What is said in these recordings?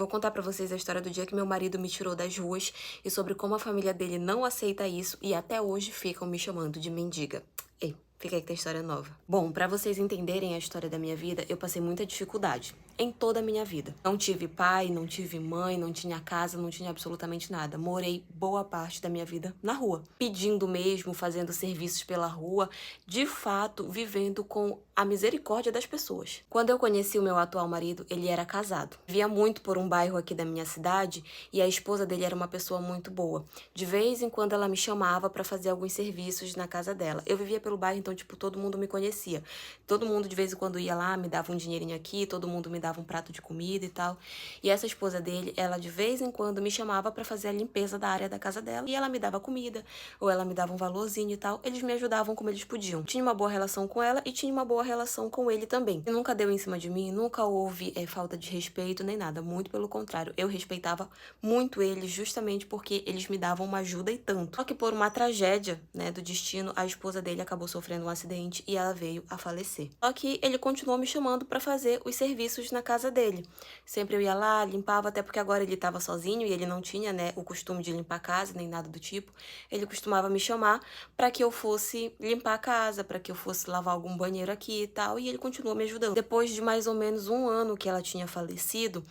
Vou contar pra vocês a história do dia que meu marido me tirou das ruas e sobre como a família dele não aceita isso e até hoje ficam me chamando de mendiga. Ei, fica aí que tem história nova. Bom, pra vocês entenderem a história da minha vida, eu passei muita dificuldade em toda a minha vida. Não tive pai, não tive mãe, não tinha casa, não tinha absolutamente nada. Morei boa parte da minha vida na rua, pedindo mesmo, fazendo serviços pela rua, de fato, vivendo com a misericórdia das pessoas. Quando eu conheci o meu atual marido, ele era casado. Via muito por um bairro aqui da minha cidade e a esposa dele era uma pessoa muito boa. De vez em quando ela me chamava pra fazer alguns serviços na casa dela. Eu vivia pelo bairro, então, tipo, todo mundo me conhecia. Todo mundo, de vez em quando, ia lá, me dava um dinheirinho aqui, todo mundo me dava um prato de comida e tal. E essa esposa dele, ela de vez em quando me chamava pra fazer a limpeza da área da casa dela e ela me dava comida, ou ela me dava um valorzinho e tal. Eles me ajudavam como eles podiam. Tinha uma boa relação com ela e tinha uma boa relação com ele também. E nunca deu em cima de mim, nunca houve falta de respeito nem nada. Muito pelo contrário, eu respeitava muito eles justamente porque eles me davam uma ajuda e tanto. Só que por uma tragédia, né, do destino, a esposa dele acabou sofrendo um acidente e ela veio a falecer. Só que ele continuou me chamando pra fazer os serviços na casa dele. Sempre eu ia lá, limpava, até porque agora ele tava sozinho e ele não tinha, né, o costume de limpar a casa nem nada do tipo. Ele costumava me chamar pra que eu fosse limpar a casa, pra que eu fosse lavar algum banheiro aqui e tal, e ele continuou me ajudando. Depois de mais ou menos um ano que ela tinha falecido,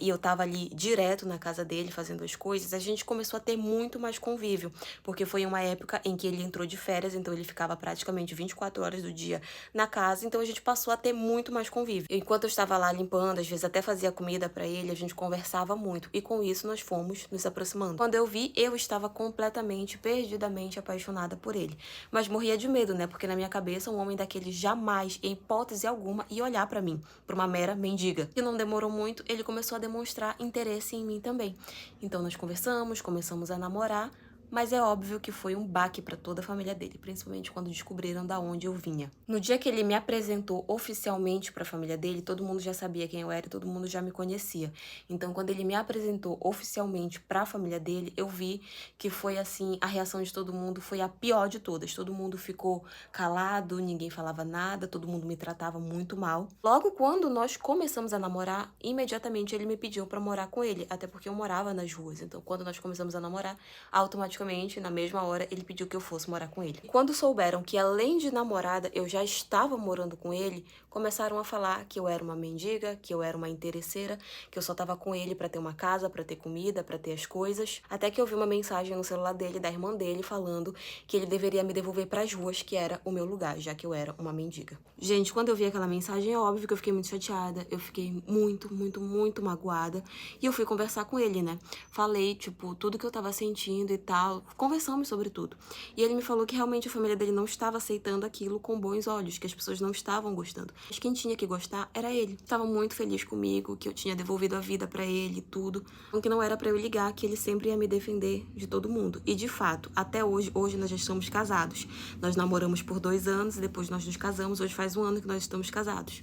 e eu tava ali direto na casa dele fazendo as coisas, a gente começou a ter muito mais convívio, porque foi uma época em que ele entrou de férias, então ele ficava praticamente 24 horas do dia na casa, então a gente passou a ter muito mais convívio. Enquanto eu estava lá limpando, às vezes até fazia comida pra ele, a gente conversava muito, e com isso nós fomos nos aproximando. Quando eu vi, eu estava completamente, perdidamente apaixonada por ele. Mas morria de medo, né? Porque na minha cabeça, um homem daquele jamais, em hipótese alguma, ia olhar pra mim, pra uma mera mendiga. E não demorou muito, ele começou a demonstrar interesse em mim também. Então nós conversamos, começamos a namorar, mas é óbvio que foi um baque para toda a família dele, principalmente quando descobriram da onde eu vinha. No dia que ele me apresentou oficialmente para a família dele, todo mundo já sabia quem eu era e todo mundo já me conhecia. Então, quando ele me apresentou oficialmente para a família dele, eu vi que foi assim, a reação de todo mundo foi a pior de todas. Todo mundo ficou calado, ninguém falava nada, todo mundo me tratava muito mal. Logo quando nós começamos a namorar, imediatamente ele me pediu para morar com ele, até porque eu morava nas ruas. Então, quando nós começamos a namorar, automaticamente, na mesma hora, ele pediu que eu fosse morar com ele. E quando souberam que, além de namorada, eu já estava morando com ele, começaram a falar que eu era uma mendiga, que eu era uma interesseira, que eu só tava com ele pra ter uma casa, pra ter comida, pra ter as coisas. Até que eu vi uma mensagem no celular dele, da irmã dele, falando que ele deveria me devolver pras ruas, que era o meu lugar, já que eu era uma mendiga. Gente, quando eu vi aquela mensagem, é óbvio que eu fiquei muito chateada, eu fiquei muito, muito, muito magoada. E eu fui conversar com ele, né? Falei, tipo, tudo que eu tava sentindo e tal. Conversamos sobre tudo. E ele me falou que realmente a família dele não estava aceitando aquilo com bons olhos, que as pessoas não estavam gostando. Mas quem tinha que gostar era ele. Estava muito feliz comigo, que eu tinha devolvido a vida pra ele e tudo. Que não era pra eu ligar, que ele sempre ia me defender de todo mundo. E de fato, até hoje nós já estamos casados. Nós namoramos por 2 anos e depois nós nos casamos. Hoje faz 1 ano que nós estamos casados.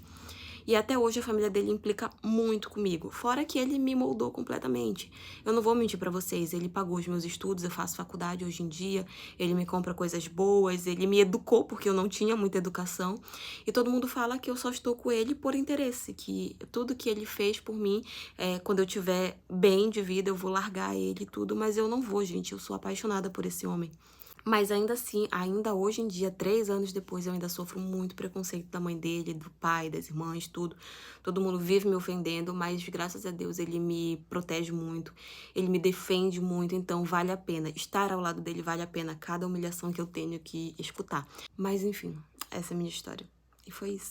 E até hoje a família dele implica muito comigo. Fora que ele me moldou completamente. Eu não vou mentir pra vocês, ele pagou os meus estudos, eu faço faculdade hoje em dia, ele me compra coisas boas, ele me educou porque eu não tinha muita educação. E todo mundo fala que eu só estou com ele por interesse, que tudo que ele fez por mim, quando eu tiver bem de vida, eu vou largar ele e tudo, mas eu não vou, gente, eu sou apaixonada por esse homem. Mas ainda assim, ainda hoje em dia, 3 anos depois, eu ainda sofro muito preconceito da mãe dele, do pai, das irmãs, tudo. Todo mundo vive me ofendendo, mas graças a Deus ele me protege muito, ele me defende muito, então vale a pena. Estar ao lado dele vale a pena cada humilhação que eu tenho que escutar. Mas enfim, essa é a minha história. E foi isso.